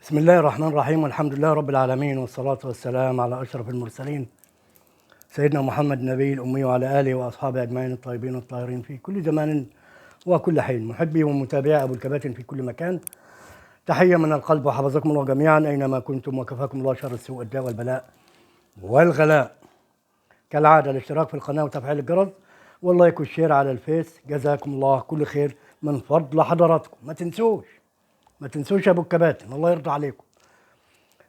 بسم الله الرحمن الرحيم، والحمد لله رب العالمين، والصلاة والسلام على أشرف المرسلين سيدنا محمد النبي الأمي وعلى آله وأصحابه أجمعين الطيبين الطاهرين في كل زمان وكل حين. محبي ومتابعي أبو الكباتن في كل مكان، تحية من القلب وحفظكم الله جميعا أينما كنتم، وكفاكم الله شر السوء والداء والبلاء والغلاء. كالعادة الاشتراك في القناة وتفعيل الجرس واللايك والشير على الفيس، جزاكم الله كل خير من فضل حضراتكم. ما تنسوش يا ابو الكباتن، الله يرضى عليكم.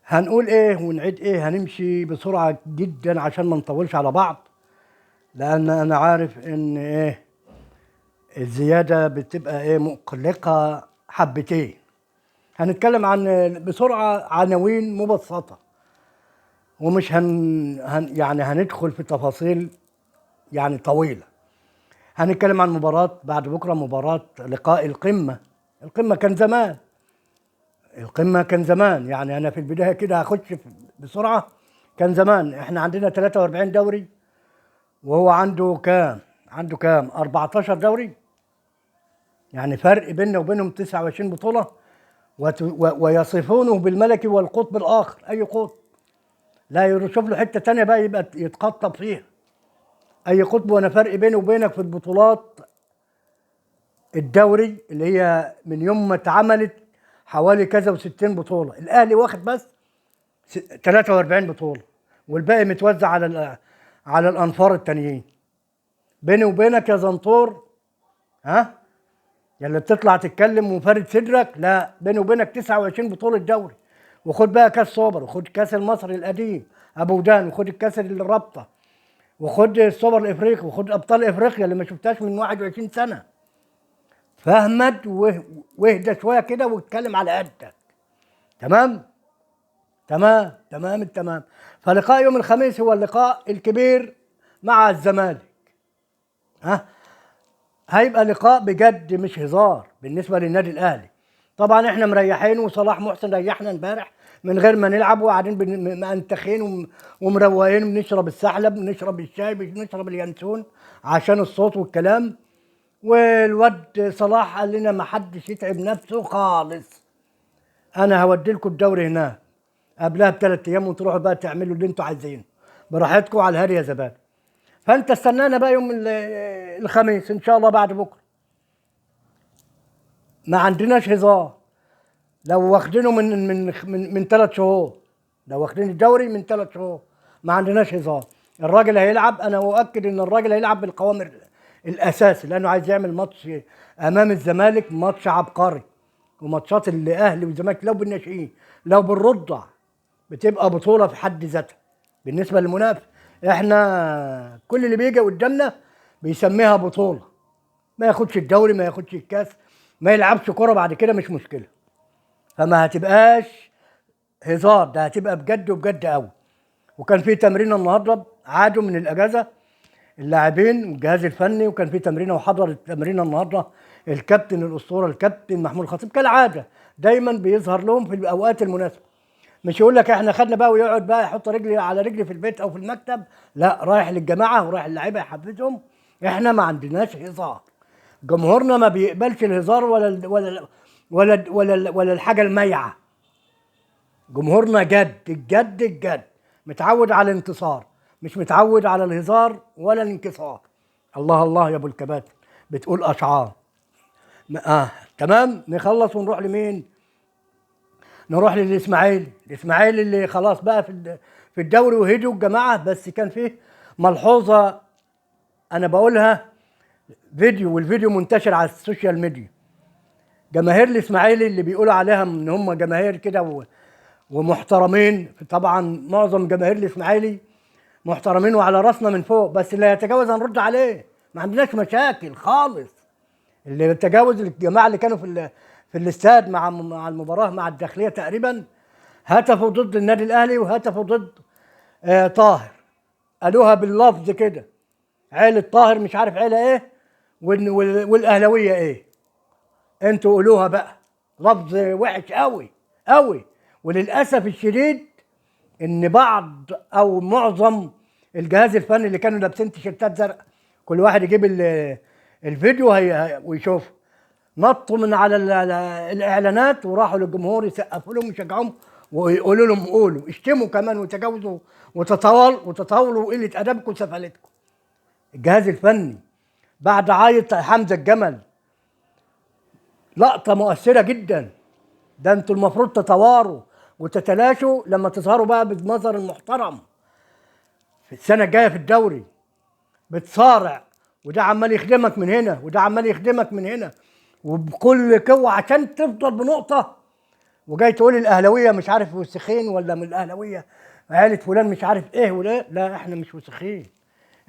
هنقول ايه ونعيد ايه، هنمشي بسرعه جدا عشان ما نطولش على بعض، لان انا عارف ان ايه الزياده بتبقى ايه مقلقه حبتين. هنتكلم عن بسرعه عناوين مبسطه، ومش يعني هندخل في تفاصيل يعني طويله. هنتكلم عن مباراه بعد بكره، مباراه لقاء القمه. القمة كان زمان، يعني أنا في البداية كده هخش بسرعة. كان زمان إحنا عندنا 43 دوري، وهو عنده كام؟ 14 دوري، يعني فرق بيننا وبينهم 29 بطولة. ويصفونه بالملكي والقطب الآخر. أي قطب؟ لا يشوف له حتة تانية بقى يبقى يتقطب فيها. أي قطب؟ وأنا فرق بيني وبينك في البطولات الدوري اللي هي من يوم ما اتعملت حوالي كذا و60 بطولة. الأهلي واخد بس 43 بطولة، والباقي متوزع على الأنفار التانيين. بيني وبينك يا زنطور، ها يا اللي بتطلع تتكلم وفارد صدرك، لا، بيني وبينك 29 بطولة دوري. وخد بقى كاس سوبر، وخد كاس المصري القديم ابو ودان، وخد الكاس الرابطة، وخد السوبر الافريقي، وخد ابطال افريقيا اللي ما شفتهاش من 21 سنة. فاهمد واهدى شوية كده واتكلم على قدك. تمام. فلقاء يوم الخميس هو اللقاء الكبير مع الزمالك. هيبقى لقاء بجد مش هزار بالنسبه للنادي الاهلي. طبعا احنا مريحين، وصلاح محسن ريحنا امبارح من غير ما نلعب، وقاعدين منتخين ومروقين، بنشرب السحلب، بنشرب الشاي، بنشرب اليانسون عشان الصوت والكلام. والواد صلاح قال لنا ما حدش يتعب نفسه خالص، انا هودي لكم الدوري هناك قبلها ب3 ايام، وتروحوا بقى تعملوا اللي انتوا عايزينه براحتكم على الهادي يا زبادي. فانت استنانا بقى يوم الخميس ان شاء الله بعد بكره. ما عندناش هزار. لو واخدينه من 3 شهور، لو واخدين الدوري من 3 شهور، ما عندناش هزار. الراجل هيلعب، انا مؤكد ان الراجل هيلعب بالقوام الاساسي، لانه عايز يعمل ماتش امام الزمالك، ماتش عبقري. وماتشات الاهلي والزمالك لو بالناشئين لو بالرضع بتبقى بطوله في حد ذاتها بالنسبه للمنافس. احنا كل اللي بيجي قدامنا بيسميها بطوله، ما ياخدش الدوري، ما ياخدش الكاس، ما يلعبش كوره بعد كده مش مشكله. فما هتبقاش هزار، ده هتبقى بجد وبجد قوي. وكان في تمرين النهارده، عادوا من الاجازه اللاعبين والجهاز الفني، وكان في تمرينه، وحضر التمرين النهارده الكابتن الاسطوره الكابتن محمود الخطيب. كالعاده دايما بيظهر لهم في الاوقات المناسبه. مش يقول لك احنا خدنا بقى ويقعد بقى يحط رجلي على رجلي في البيت او في المكتب، لا، رايح للجماعه ورايح للعيبه يحفزهم. احنا ما عندناش هزار، جمهورنا ما بيقبلش الهزار ولا الحاجه المايعه. جمهورنا الجد متعود على الانتصار، مش متعود على الهزار ولا الانكسار. الله يا ابو الكباتن بتقول اشعار. تمام. نخلص ونروح لمين؟ نروح الاسماعيلي اللي خلاص بقى في الدوري وهدوا الجماعه. بس كان فيه ملحوظه انا بقولها فيديو، والفيديو منتشر على السوشيال ميديا. جماهير الاسماعيلي اللي بيقولوا عليها ان هم جماهير كده ومحترمين، طبعا معظم جماهير الاسماعيلي محترمين وعلى راسنا من فوق، بس اللي يتجاوز هنرد عليه، ما عندناش مشاكل خالص. اللي يتجاوز، الجماعه اللي كانوا في الاستاد مع المباراه مع الداخليه تقريبا، هتفوا ضد النادي الاهلي وهتفوا ضد طاهر. قالوها باللفظ كده، عيله طاهر مش عارف عيله ايه، والاهلاويه ايه. انتوا قولوها بقى، لفظ وحش قوي. وللاسف الشديد ان بعض او معظم الجهاز الفني اللي كانوا لابسين تيشيرتات زرقاء، كل واحد يجيب الفيديو ويشوفه، نطوا من على الاعلانات وراحوا للجمهور يسقفوا لهم ويشجعوهم ويقولوا لهم قولوا، اشتموا كمان وتجاوزوا وتطاولوا وقله ادبكم وسفالتكم. الجهاز الفني بعد عايط حمزه الجمل لقطه مؤثره جدا. ده انتوا المفروض تتواروا وتتلاشوا لما تظهروا بقى بالمظهر المحترم في السنه الجايه في الدوري، بتصارع وده عمال يخدمك من هنا وده عمال يخدمك من هنا وبكل قوه عشان تفضل بنقطه، وجاي تقول الاهلاويه مش عارف وسخين ولا من الاهلاويه عيله فلان مش عارف ايه ولا لا. احنا مش وسخين،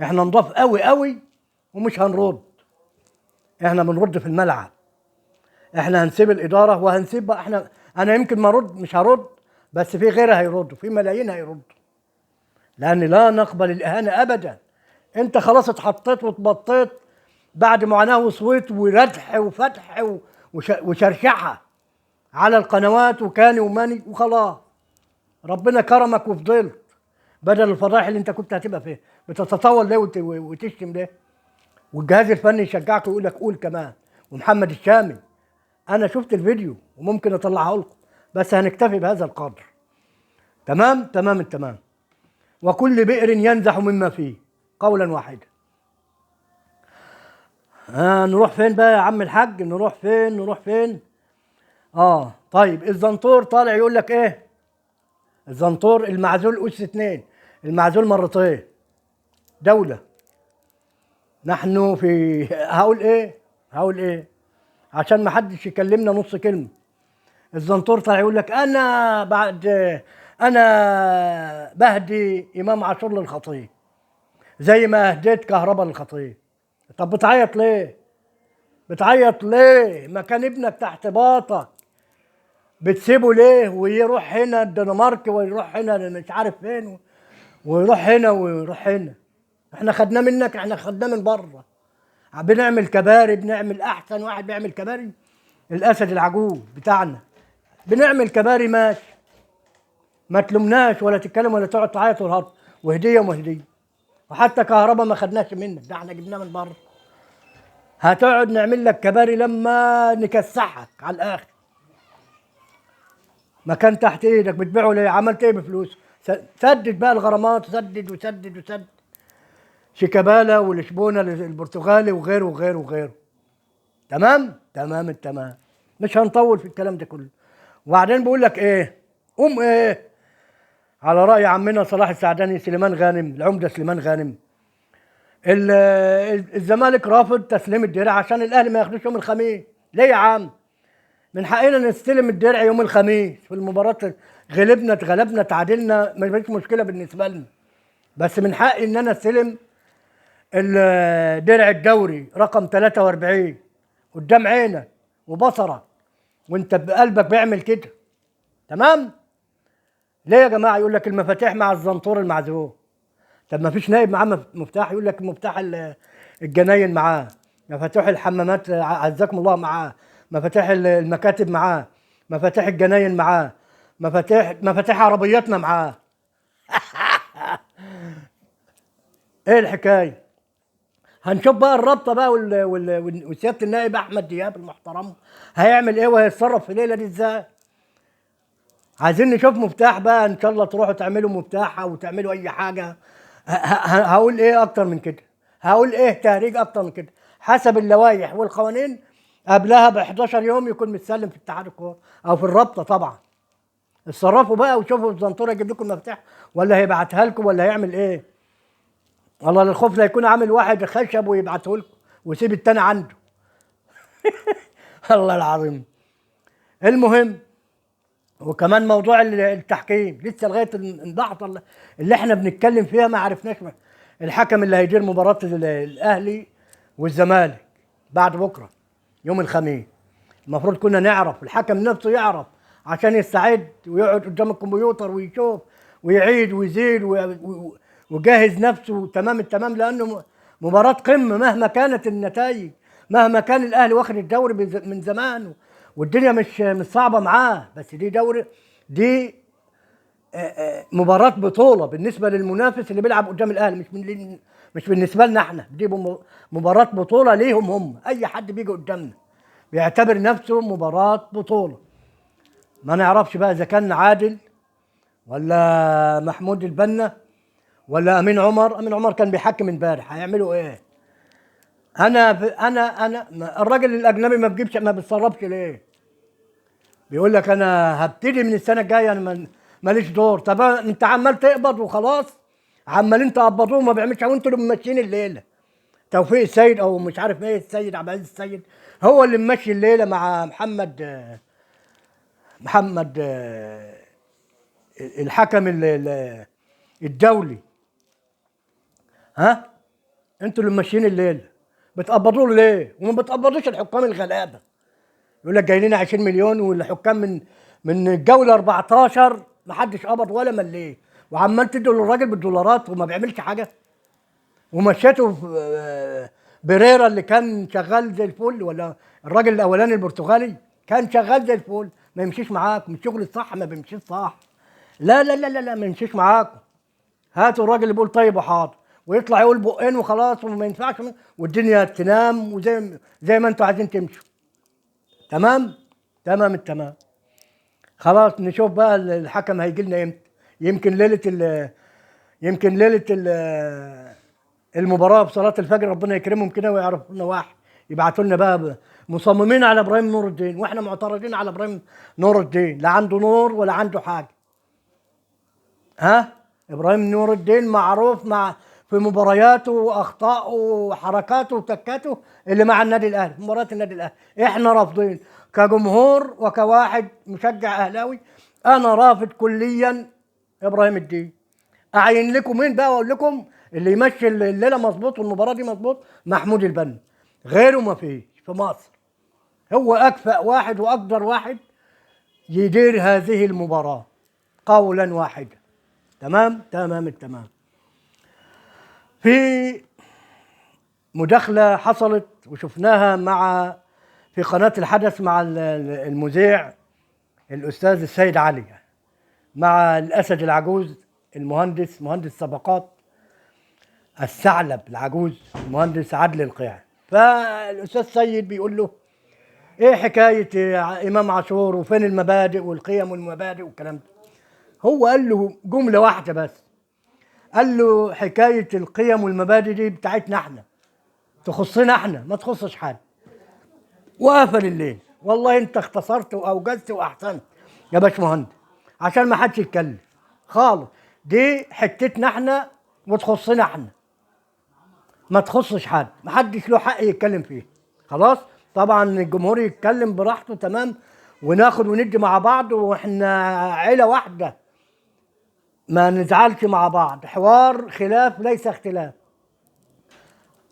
احنا نضاف قوي قوي ومش هنرد. احنا بنرد في الملعب، احنا هنسيب الاداره وهنسيب بقى انا يمكن ما ارد مش هرد، بس في غيرها هيردوا، في ملايين هيردوا، لان لا نقبل الاهانه ابدا. انت خلاص اتحطيت واتبطيت بعد معاناه وصويت وردح وفتح وشرشحه على القنوات وكاني وماني وخلاص. ربنا كرمك وفضلت بدل الفضائح اللي انت كنت هتبقى فيها. بتتطاول ليه وتشتم ليه؟ والجهاز الفني يشجعك ويقول لك قول كمان. ومحمد الشامي انا شفت الفيديو وممكن اطلعه لكم، بس هنكتفي بهذا القدر. تمام تمام التمام. وكل بئر ينزح مما فيه قولا واحدا. نروح فين بقى يا عم الحاج؟ نروح فين؟ طيب الزنطور طالع يقول لك ايه؟ الزنطور المعزول أس 2، المعزول مرتين. دولة نحن في هقول ايه عشان ما حدش يكلمنا نص كلمة. الزنطور طالع يقول لك انا بهدي امام عاشور للخطيب زي ما اهديت كهرباء للخطيب. طب بتعيط ليه؟ ما كان ابنك تحت باطك، بتسيبه ليه ويروح هنا الدنمارك ويروح هنا مش عارف فين ويروح هنا. احنا خدناه منك، احنا خدناه من بره. بنعمل كباري، بنعمل احسن واحد بيعمل كباري الاسد العجوز بتاعنا. بنعمل كباري ماشي، ما تلومناش ولا تتكلم ولا تقعد تعيط والهرب وهديه. وحتى كهرباء ما خدناش منك، ده احنا جبناه من بره. هتقعد نعمل لك كباري لما نكسحك على الاخر. ما كان تحت ايدك بتبيعه ليه؟ عملت ايه بفلوس؟ سدد بقى الغرامات، سدد. شيكابالا والشبونه البرتغالي وغيره. تمام التمام. مش هنطول في الكلام ده كله. وبعدين بقول لك ايه؟ على راي عمنا صلاح السعداني سليمان غانم، العمده سليمان غانم، الزمالك رافض تسليم الدرع عشان الاهلي ما ياخدوش يوم الخميس. ليه يا عم؟ من حقنا نستلم الدرع يوم الخميس في المباراه. غلبنا اتغلبنا تعادلنا ما فيش مشكله بالنسبه لنا، بس من حقي ان انا استلم درع الدوري رقم 43 قدام عينك وبصرك وانت بقلبك بيعمل كده. تمام؟ ليه يا جماعه؟ يقول لك المفاتيح مع الزنطور المعزول. طب ما فيش نائب معاه مفتاح؟ يقول لك مفتاح الجناين معاه، مفاتيح الحمامات عزكم الله معاه، مفاتيح المكاتب معاه، مفاتيح الجناين معاه، مفاتيح عربياتنا معاه. ايه الحكايه؟ هنشوف بقى الرابطه بقى وسياده النائب احمد دياب المحترم هيعمل ايه وهيتصرف في الليله دي ازاي. عايزين نشوف مفتاح بقى، ان شاء الله تروحوا تعملوا مفتاح او تعملوا اي حاجه. هقول ايه اكتر من كده؟ هقول ايه تهريج اكتر من كده؟ حسب اللوائح والقوانين قبلها ب 11 يوم يكون متسلم في اتحاد الكوره او في الرابطه طبعا. اتصرفوا بقى وشوفوا الزنطوره يجيب لكم المفتاح ولا هيبعتها لكم ولا هيعمل ايه. والله للخوف لا يكون عامل واحد خشب ويبعته لكم ويسيب التاني عنده. الله العظيم. المهم، وكمان موضوع التحكيم لسه لغايه اللحظه اللي احنا بنتكلم فيها ما عرفناش الحكم اللي هيدير مباراه الاهلي والزمالك بعد بكره يوم الخميس. المفروض كنا نعرف، الحكم نفسه يعرف عشان يستعد ويقعد قدام الكمبيوتر ويشوف ويعيد ويزيد وجهز نفسه تمام التمام، لانه مباراه قمه مهما كانت النتائج، مهما كان الاهلي واخد الدوري من زمان والدنيا مش صعبه معاه، بس دي مباراه بطوله بالنسبه للمنافس اللي بيلعب قدام الاهلي، مش بالنسبه لنا احنا. دي مباراه بطوله ليهم هم، اي حد بيجي قدامنا بيعتبر نفسه مباراة بطولة. ما نعرفش بقى اذا كان عادل ولا محمود البنا ولا امين عمر. امين عمر كان بيحكم امبارح، هيعملوا ايه؟ انا الراجل الاجنبي ما بيتصرفش ليه؟ بيقول لك انا هبتدي من السنه الجايه، انا ماليش دور. طب انت عمال تقبض وخلاص، عمالين تقبضوه وما بيعملش، وانتوا اللي ممشيين الليله. توفيق السيد او مش عارف ايه، السيد عبد العزيز السيد هو اللي ممشي الليله مع محمد الحكم الدولي. ها، انتوا اللي ماشيين الليله. بتقبضوا له ليه؟ وما بتقبضوش الحكام الغلابه. يقول لك جاي لنا 20 مليون، والحكام من الجوله 14 ما حدش قبض ولا مليه، وعمال تدوا للراجل بالدولارات وما بيعملش حاجه. ومشيته بريرا اللي كان شغال زي الفل، ولا الراجل الاولاني البرتغالي كان شغال زي الفل، ما يمشيش معاكم. الشغل الصح ما بيمشيش صح. لا لا لا لا لا، ما يمشيش معاكم. هاتوا الراجل اللي بيقول طيب وحاضر، ويطلع يقول بقين وخلاص وما ينفعش، والدنيا تنام زي ما انتوا عايزين تمشوا. تمام تمام التمام. خلاص نشوف بقى الحكم هيجي لنا امتى. يمكن ليله المباراه بصلاه الفجر ربنا يكرمهم كده ويعرفوا لنا واحد، يبعتوا لنا بقى مصممين على ابراهيم نور الدين، واحنا معترضين على ابراهيم نور الدين. لا عنده نور ولا عنده حاجه. ها، ابراهيم نور الدين معروف في مبارياته واخطائه وحركاته وتكاته اللي مع النادي الاهلي، في مباريات النادي الاهلي. احنا رافضين كجمهور وكواحد مشجع اهلاوي، انا رافض كليا ابراهيم الدين. اعين لكم مين بقى واقول لكم اللي يمشي الليله مظبوط والمباراه دي مظبوط؟ محمود البنا. غيره ما فيش في مصر. هو اكفأ واحد واقدر واحد يدير هذه المباراه قولا واحدا. تمام تمام التمام. في مداخلة حصلت وشفناها في قناة الحدث مع المذيع الأستاذ السيد علي، مع الأسد العجوز مهندس صفقات الثعلب العجوز المهندس عادل القيعي. فالأستاذ سيد بيقول له إيه حكاية إمام عاشور وفين المبادئ والقيم والمبادئ والكلام ده؟ هو قال له جملة واحدة بس، قال له حكاية القيم والمبادئ دي بتاعتنا احنا، تخصنا احنا، ما تخصش حد. وقفل الليل. والله انت اختصرت واوجزت واحسنت يا باشمهندس، عشان ما حدش يتكلم خالص. دي حتتنا احنا وتخصنا احنا، ما تخصش حد، ما حدش له حق يتكلم فيه. خلاص. طبعا الجمهور يتكلم براحته، تمام، وناخد وندي مع بعض، واحنا عيله واحده، ما نزعلش مع بعض. حوار خلاف ليس اختلاف.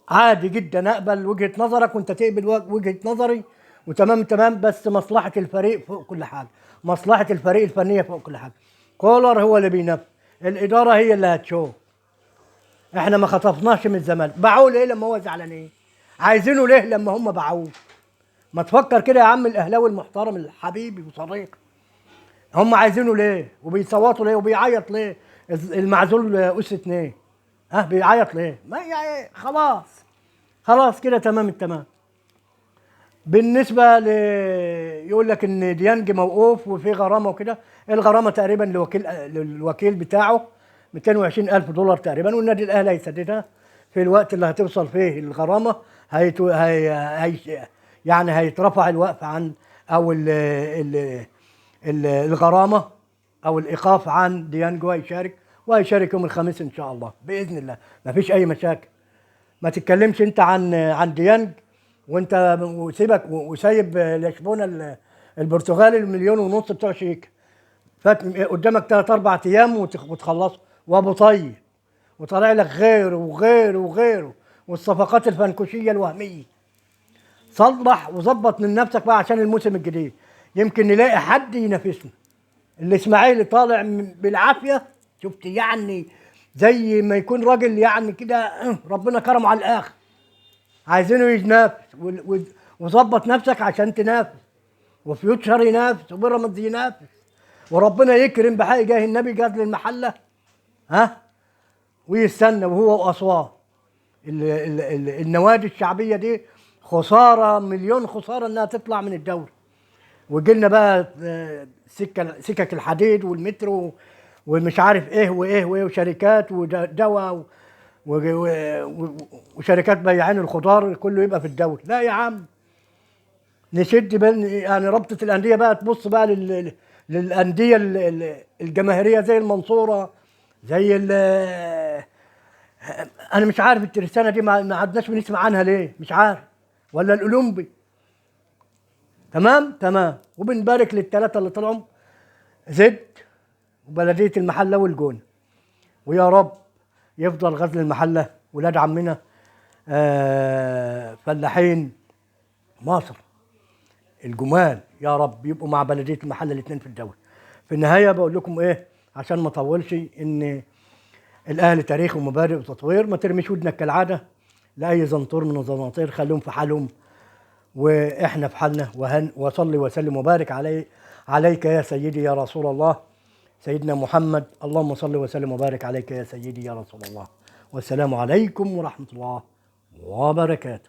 عادي جدا اقبل وجهة نظرك وانت تقبل وجهة نظري، وتمام تمام، بس مصلحة الفريق فوق كل حاجة، مصلحة الفريق الفنية فوق كل حاجة. كولر هو اللي بينفذ، الإدارة هي اللي هتشوف. احنا ما خطفناش من الزمالك. باعوه ليه لما هو زعلانين؟ عايزينه ليه لما هم باعوه؟ ما تفكر كده يا عم الاهلاوي المحترم الحبيبي وصديقي، هم عايزينه ليه؟ وبيصوتوا ليه؟ وبيعيط ليه؟ المعزول اس 2 ها بيعيط ليه؟ ما يعني خلاص كده تمام التمام. بالنسبه يقول لك ان ديانج موقوف وفي غرامه وكده. الغرامه تقريبا للوكيل بتاعه 220,000 دولار تقريبا، والنادي الاهلي هيسددها في الوقت اللي هتوصل فيه الغرامه. يعني هيترفع الوقف عن او الغرامه او الايقاف عن ديانج، وهيشارك يوم الخميس ان شاء الله باذن الله. ما فيش اي مشاكل. ما تتكلمش انت عن ديانج وانت وسيبك وسايب لشبونه البرتغالي المليون ونص بتوع شيك. فات قدامك 3-4 ايام وتخلصوا، وابو طيب، وطالع لك غيره وغيره وغيره، والصفقات الفنكوشيه الوهميه. صلح وظبط من نفسك بقى عشان الموسم الجديد، يمكن نلاقي حد ينافسنا. الاسماعيلي طالع بالعافيه، شفت يعني، زي ما يكون راجل يعني كده ربنا كرمه على الاخر، عايزينه ينافس. وظبط نفسك عشان تنافس، وفيوتشر ينافس، وبيراميدز ينافس، وربنا يكرم بحق جاه النبي جاز للمحله ويستنى. وهو واسوان النوادي الشعبيه دي خساره، مليون خساره انها تطلع من الدوري. وجيلنا بقى سكك الحديد والمترو ومش عارف ايه وايه وايه، وشركات ودواء وشركات بياعين الخضار، كله يبقى في الدوري. لا يا عم، نشد يعني رابطه الانديه بقى تبص بقى للانديه الجماهيريه زي المنصوره، زي انا مش عارف الترسانه دي ما عدناش بنسمع عنها ليه، مش عارف، ولا الاولمبي. تمام تمام. وبنبارك للثلاثه اللي طلعوا، زد وبلديه المحله والجونه. ويا رب يفضل غزل المحله ولاد عمنا فلاحين مصر الجمال يا رب يبقوا مع بلديه المحله الاثنين في الدوري. في النهايه بقول لكم ايه عشان ما اطولش، ان الاهلي تاريخ ومبادئ وتطوير. ما ترميش ودنك كالعاده لاي زنطور من الزناطير، خليهم في حالهم واحنا في حالنا. وصلي وسلم وبارك عليك يا سيدي يا رسول الله، سيدنا محمد. اللهم صل وسلم وبارك عليك يا سيدي يا رسول الله. والسلام عليكم ورحمه الله وبركاته.